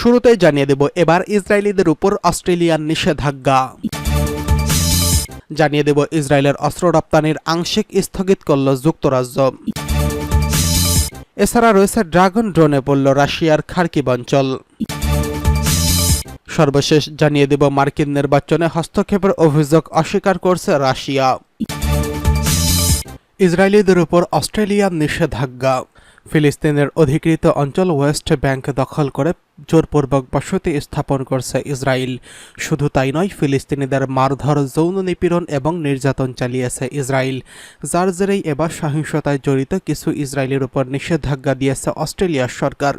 শুরুতেই জানিয়ে দেব এবার ইসরায়েলিদের উপর অস্ট্রেলিয়ার নিষেধাজ্ঞা। জানিয়ে দেব ইসরায়েলের অস্ত্র রপ্তানির আংশিক স্থগিত করল যুক্তরাজ্য। এছাড়া রয়েছে ড্রাগন ড্রোনে পড়ল রাশিয়ার খার্কিভ অঞ্চল। সর্বশেষ জানিয়ে দেব মার্কিন নির্বাচনে হস্তক্ষেপের অভিযোগ অস্বীকার করছে রাশিয়া। ইসরায়েলিদের উপর অস্ট্রেলিয়ার নিষেধাজ্ঞা। ফিলিস্তিনের অধিকৃত অঞ্চল ওয়েস্ট ব্যাংক দখল করে জোরপূর্বক বসতি স্থাপন করছে ইসরায়েল। শুধু তাই নয়, ফিলিস্তিনিদের মারধর, যৌন নিপীড়ন এবং নির্যাতন চালিয়েছে ইসরায়েল, যার জেরেই এবার সহিংসতায় জড়িত কিছু ইসরায়েলের উপর নিষেধাজ্ঞা দিয়েছে অস্ট্রেলিয়ার সরকার।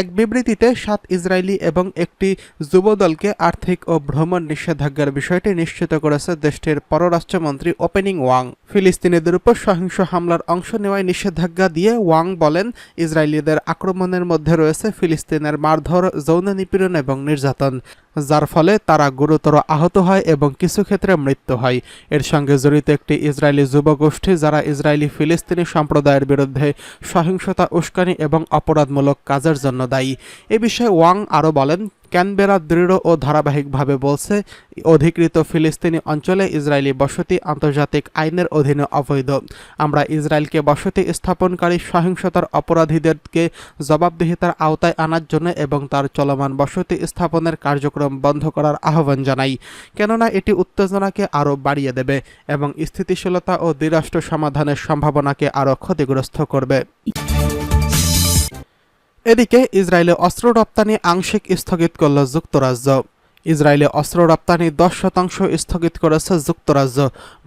এক বিবৃতিতে 7 ইসরায়েলি এবং একটি যুবদলকে আর্থিক ও ভ্রমণ নিষেধাজ্ঞার বিষয়টি নিশ্চিত করেছে দেশটির পররাষ্ট্রমন্ত্রী ওপেনিং ওয়াং। ফিলিস্তিনিদের উপর সহিংস হামলার অংশ নেওয়ায় নিষেধাজ্ঞা দিয়ে ওয়াং বলেন, ইসরায়েলিদের আক্রমণের মধ্যে রয়েছে ফিলিস্তিনের মারধর, যৌন নিপীড়ন এবং নির্যাতন, যার ফলে তারা গুরুতর আহত হয় এবং কিছু ক্ষেত্রে মৃত্যু হয়। এর সঙ্গে জড়িত একটি ইসরায়েলি যুবগোষ্ঠী যারা ইসরায়েলি ফিলিস্তিনি সম্প্রদায়ের বিরুদ্ধে সহিংসতা, উস্কানি এবং অপরাধমূলক কাজের জন্য দায়ী। এ বিষয়ে ওয়াং আরও বলেন, ক্যানবেরা দৃঢ় ও ধারাবাহিকভাবে বলছে, অধিকৃত ফিলিস্তিনি অঞ্চলে ইসরায়েলি বসতি আন্তর্জাতিক আইনের অধীনে অবৈধ। আমরা ইসরায়েলকে বসতি স্থাপনকারী সহিংসতার অপরাধীদেরকে জবাবদিহিতার আওতায় আনার জন্য এবং তার চলমান বসতি স্থাপনের কার্যক্রম বন্ধ করার আহ্বান জানাই, কেননা এটি উত্তেজনাকে আরও বাড়িয়ে দেবে এবং স্থিতিশীলতা ও দ্বিরাষ্ট্র সমাধানের সম্ভাবনাকে আরও ক্ষতিগ্রস্ত করবে। এদিকে ইসরায়েলে অস্ত্র রপ্তানি আংশিক স্থগিত করল যুক্তরাজ্য। ইসরায়েলে অস্ত্র রপ্তানি 10% স্থগিত করেছে যুক্তরাজ্য।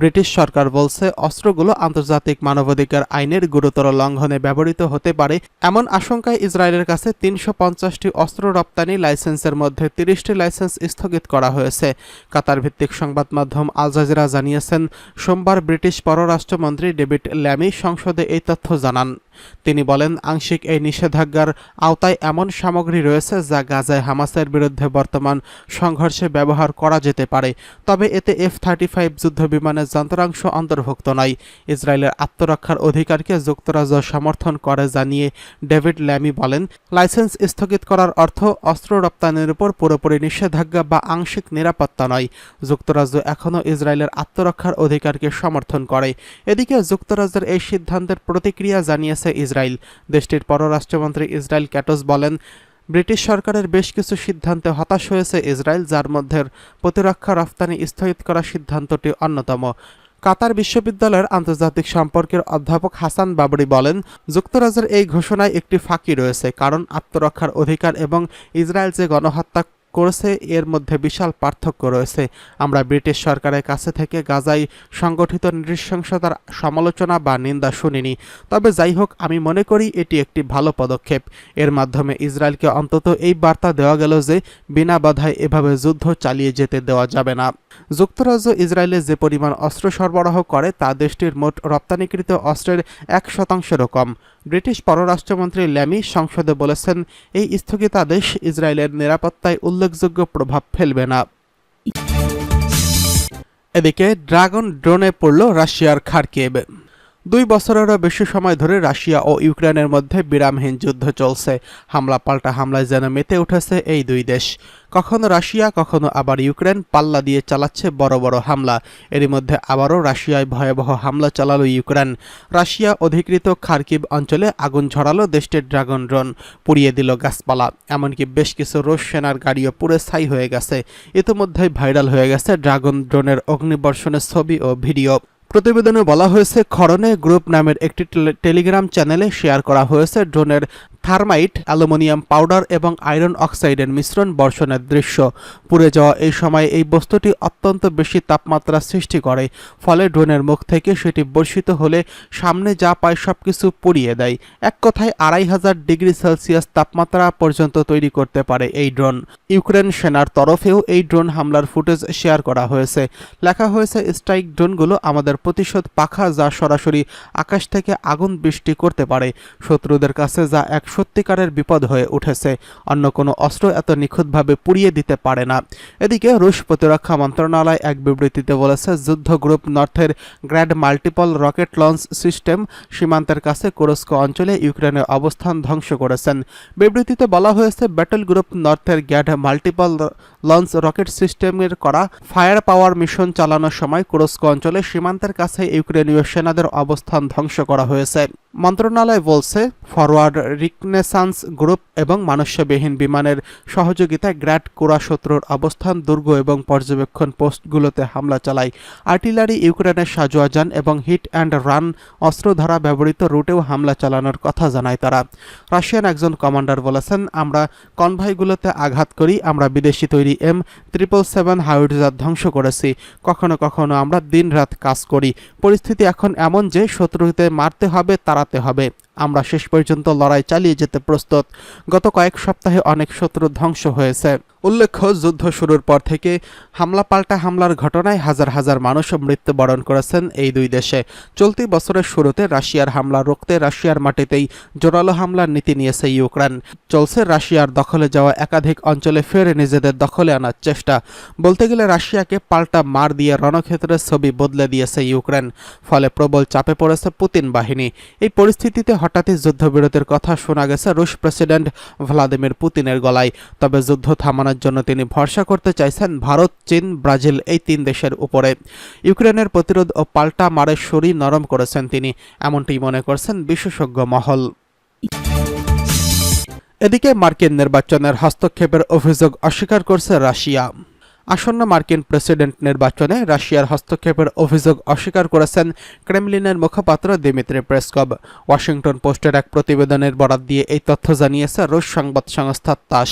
ব্রিটিশ সরকার বলছে, অস্ত্রগুলো আন্তর্জাতিক মানবাধিকার আইনের গুরুতর লঙ্ঘনে ব্যবহৃত হতে পারে এমন আশঙ্কায় ইসরায়েলের কাছে 350টি অস্ত্র রপ্তানি লাইসেন্সের মধ্যে 30টি লাইসেন্স স্থগিত করা হয়েছে। কাতার ভিত্তিক সংবাদ মাধ্যম আল জাজিরা জানিয়েছেন, সোমবার ব্রিটিশ পররাষ্ট্রমন্ত্রী ডেভিড ল্যামি সংসদে এই তথ্য জানান। তিনি বলেন, আংশিক এই নিষেধাজ্ঞার আওতায় এমন সামগ্রী রয়েছে যা গাজায় হামাসের বিরুদ্ধে বর্তমান সংঘর্ষে ব্যবহার করা যেতে পারে, তবে এতে F-35 যুদ্ধবিমানের যন্ত্রাংশ অন্তর্ভুক্ত নয়। ইসরায়েলের আত্মরক্ষার অধিকারকে যুক্তরাজ্য সমর্থন করে জানিয়ে ডেভিড ল্যামি বলেন, লাইসেন্স স্থগিত করার অর্থ অস্ত্র রপ্তানির উপর পুরোপুরি নিষেধাজ্ঞা বা আংশিক নিরাপত্তা নয়। যুক্তরাজ্য এখনও ইসরায়েলের আত্মরক্ষার অধিকারকে সমর্থন করে। এদিকে যুক্তরাজ্যের এই সিদ্ধান্তের প্রতিক্রিয়া জানিয়েছে ইসরায়েল। দেশটির পররাষ্ট্রমন্ত্রী ইসরায়েল ক্যাটোস বলেন, ব্রিটিশ সরকারের বেশ কিছু সিদ্ধান্তে হতাশ হয়েছে ইসরায়েল, যার মধ্যে প্রতিরক্ষা রপ্তানি স্থগিত করার সিদ্ধান্তটি অন্যতম। কাতার বিশ্ববিদ্যালয়ের আন্তর্জাতিক সম্পর্কের অধ্যাপক হাসান বাবরি বলেন, যুক্তরাজ্যের এই ঘোষণায় একটি ফাঁকি রয়েছে, কারণ আত্মরক্ষার অধিকার এবং ইসরায়েল যে গণহত্যা করেছে এর মধ্যে বিশাল পার্থক্য রয়েছে। আমরা ব্রিটিশ সরকারের কাছে থেকে গাজায় সংগঠিত নৃশংসতার সমালোচনা বা নিন্দা শুনিনি, তবে যাই হোক, আমি মনে করি এটি একটি ভালো পদক্ষেপ। এর মাধ্যমে ইসরায়েলকে অন্তত এই বার্তা দেওয়া গেল যে বিনা বাধায় এভাবে যুদ্ধ চালিয়ে যেতে দেওয়া যাবে না। যুক্তরাজ্য ইসরায়েলে যে পরিমাণ অস্ত্র সরবরাহ করে তা দেশটির মোট রপ্তানিকৃত অস্ত্রের 1%-ও কম। ব্রিটিশ পররাষ্ট্রমন্ত্রী ল্যামি সংসদে বলেছেন, এই স্থগিতাদেশ ইসরায়েলের নিরাপত্তায় উল্লেখযোগ্য প্রভাব ফেলবে না। এদিকে ড্রাগন ড্রোনে পড়ল রাশিয়ার খার্কিভ। 2 বছরেরও বেশি সময় ধরে রাশিয়া ও ইউক্রেনের মধ্যে বিরামহীন যুদ্ধ চলছে। হামলা পাল্টা হামলায় যেন মেতে উঠেছে এই দুই দেশ। কখনো রাশিয়া, কখনো আবার ইউক্রেন পাল্লা দিয়ে চালাচ্ছে বড় বড় হামলা। এরই মধ্যে আবারও রাশিয়ায় ভয়াবহ হামলা চালালো ইউক্রেন। রাশিয়া অধিকৃত খার্কিভ অঞ্চলে আগুন ঝরালো দেশটির ড্রাগন ড্রোন, পুড়িয়ে দিল গাছপালা, এমনকি বেশ কিছু রুশ সেনার গাড়িও পুড়ে ছাই হয়ে গেছে। ইতিমধ্যেই ভাইরাল হয়ে গেছে ড্রাগন ড্রোনের অগ্নিবর্ষণের ছবি ও ভিডিও। প্রতিবেদনে বলা হয়েছে, খরনে গ্রুপ নামের একটি টেলিগ্রাম চ্যানেলে শেয়ার করা হয়েছে ড্রোনের থার্মাইট, অ্যালুমিনিয়াম পাউডার এবং আয়রন অক্সাইডের মিশ্রণ বর্ষণের দৃশ্য। পুড়ে যাওয়া এই সময়ে এই বস্তুটি অত্যন্ত বেশি তাপমাত্রা সৃষ্টি করে, ফলে ড্রোনের মুখ থেকে সেটি বর্ষিত হলে সামনে যা পায় সবকিছু পুড়িয়ে দেয়। এক কথায় 2500 ডিগ্রি সেলসিয়াস তাপমাত্রা পর্যন্ত তৈরি করতে পারে এই ড্রোন। ইউক্রেন সেনার তরফেও এই ড্রোন হামলার ফুটেজ শেয়ার করা হয়েছে। লেখা হয়েছে, স্ট্রাইক ড্রোনগুলো আমাদের প্রতিশোধ পাখা, যা সরাসরি আকাশ থেকে আগুন বৃষ্টি করতে পারে। শত্রুদের কাছে যা এক সত্যিকারের বিপদ হয়ে উঠেছে। অন্য কোনো অস্ত্র এত নিখুঁতভাবে পুড়িয়ে দিতে পারে না। এদিকে রুশ প্রতিরক্ষা মন্ত্রণালয় এক বিবৃতিতে বলেছে, যুদ্ধ গ্রুপ নর্থের Grad multiple rocket launch system সীমান্তের কাছে কুরস্ক অঞ্চলে ইউক্রেনের অবস্থান ধ্বংস করেছেন। বিবৃতিতে বলা হয়েছে, ব্যাটল গ্রুপ নর্থের গ্র্যাড মাল্টিপল লঞ্চ রকেট সিস্টেমের করা ফায়ার পাওয়ার মিশন চালানোর সময় কুরস্ক অঞ্চলে সীমান্তের কাছে ইউক্রেনীয় সেনাদের অবস্থান ধ্বংস করা হয়েছে। মন্ত্রণালয় বলছে, ফরওয়ার্ড রিকনেসান্স গ্রুপ এবং মনুষ্যবিহীন বিমানের সহযোগিতায় গ্র্যাড কোরা শত্রুর অবস্থান, দুর্গ এবং পর্যবেক্ষণ পোস্টগুলোতে হামলা চালায়। আর্টিলারি, ইউক্রেনের সাজোয়া যান এবং হিট অ্যান্ড রান অস্ত্র দ্বারা ব্যবহৃত রুটেও হামলা চালানোর কথা জানায় তারা। রাশিয়ান একজন কমান্ডার বলেছেন, আমরা কনভয়গুলোতে আঘাত করি, আমরা বিদেশি তৈরি M777 হাইড্রোজার ধ্বংস করেছি, কখনো কখনো আমরা দিনরাত কাজ করি। পরিস্থিতি এখন এমন যে শত্রুতে মারতে হবে, তাড়াতে হবে। আমরা শেষ পর্যন্ত লড়াই চালিয়ে যেতে প্রস্তুত। গত কয়েক সপ্তাহে অনেক শত্রু ধ্বংস হয়েছে। উল্লেখ্য, যুদ্ধ শুরুর পর থেকে হামলা পাল্টা হামলার ঘটনায় হাজার হাজার মানুষ মৃত্যুবরণ করেছেন এই দুই দেশে। চলতি বছরের শুরুতে রাশিয়ার হামলা রুখতে রাশিয়ার মাটিতেই জোরালো হামলার নীতি নিয়েছে ইউক্রেন। চলছে রাশিয়ার দখলে যাওয়া একাধিক অঞ্চলে ফের নিজেদের দখলে আনার চেষ্টা। বলতে গেলে রাশিয়াকে পাল্টা মার দিয়ে রণক্ষেত্রের ছবি বদলে দিয়েছে ইউক্রেন। ফলে প্রবল চাপে পড়েছে পুতিন বাহিনী। এই পরিস্থিতিতে হঠাৎই যুদ্ধবিরতির কথা শোনা গেছে রুশ প্রেসিডেন্ট ভ্লাদিমির পুতিনের গলায়। তবে যুদ্ধ থামানোর জন্য তিনি ভরসা করতে চাইছেন ভারত, চীন, ব্রাজিল এই তিন দেশের উপরে। ইউক্রেনের প্রতিরোধ ও পাল্টা মারের শরীর নরম করেছেন তিনি, এমনটি মনে করছেন বিশেষজ্ঞ মহল। এদিকে মার্কিন নির্বাচনের হস্তক্ষেপের অভিযোগ অস্বীকার করছে রাশিয়া। আসন্ন মার্কিন প্রেসিডেন্ট নির্বাচনে রাশিয়ার হস্তক্ষেপের অভিযোগ অস্বীকার করেছেন ক্রেমলিনের মুখপাত্র দিমিত্রি পেসকভ। ওয়াশিংটন পোস্টের এক প্রতিবেদনের বরাত দিয়ে এই তথ্য জানিয়েছে রুশ সংবাদ সংস্থা তাস।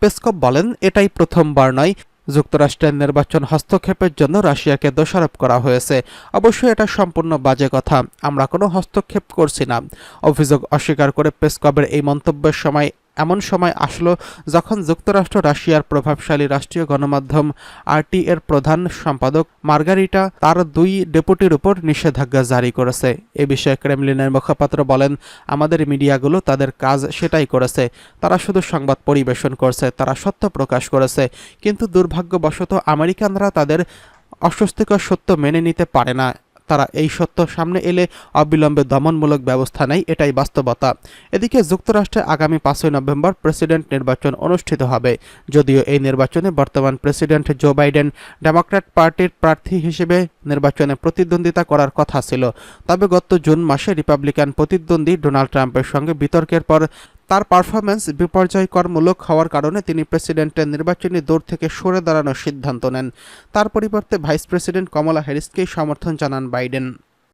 পেসকভ বলেন, এটাই প্রথমবার নয় যুক্তরাষ্ট্রের নির্বাচন হস্তক্ষেপের জন্য রাশিয়াকে দোষারোপ করা হয়েছে। অবশ্যই এটা সম্পূর্ণ বাজে কথা, আমরা কোনো হস্তক্ষেপ করছি না। অভিযোগ অস্বীকার করে পেসকভের এই মন্তব্যের সময় এমন সময় আসলো যখন যুক্তরাষ্ট্র রাশিয়ার প্রভাবশালী রাষ্ট্রীয় গণমাধ্যম RT এর প্রধান সম্পাদক মার্গারিটা তার 2 ডেপুটির উপর নিষেধাজ্ঞা জারি করেছে। এ বিষয়ে ক্রেমলিনের মুখপাত্র বলেন, আমাদের মিডিয়াগুলো তাদের কাজ সেটাই করেছে। তারা শুধু সংবাদ পরিবেশন করছে, তারা সত্য প্রকাশ করেছে। কিন্তু দুর্ভাগ্যবশত আমেরিকানরা তাদের অস্বস্তিকর সত্য মেনে নিতে পারে না। তারা এই সত্য সামনে এলে অবিলম্বে দমনমূলক ব্যবস্থা নেয়, এটাই বাস্তবতা। এদিকে যুক্তরাষ্ট্রে আগামী 5 নভেম্বর প্রেসিডেন্ট নির্বাচন অনুষ্ঠিত হবে। যদিও এই নির্বাচনে বর্তমান প্রেসিডেন্ট জো বাইডেন ডেমোক্র্যাট পার্টির প্রার্থী হিসেবে নির্বাচনে প্রতিদ্বন্দ্বিতা করার কথা ছিল। তবে গত জুন মাসে রিপাবলিকান প্রতিদ্বন্দ্বী ডোনাল্ড ট্রাম্পের সঙ্গে বিতর্কের পর তার পারফরম্যান্স বিপর্যয়করমূলক হওয়ার কারণে তিনি প্রেসিডেন্টের নির্বাচনী দৌড় থেকে সরে দাঁড়ানোর সিদ্ধান্ত নেন। তার পরিবর্তে ভাইস প্রেসিডেন্ট কমলা হ্যারিসকেই সমর্থন জানান বাইডেন।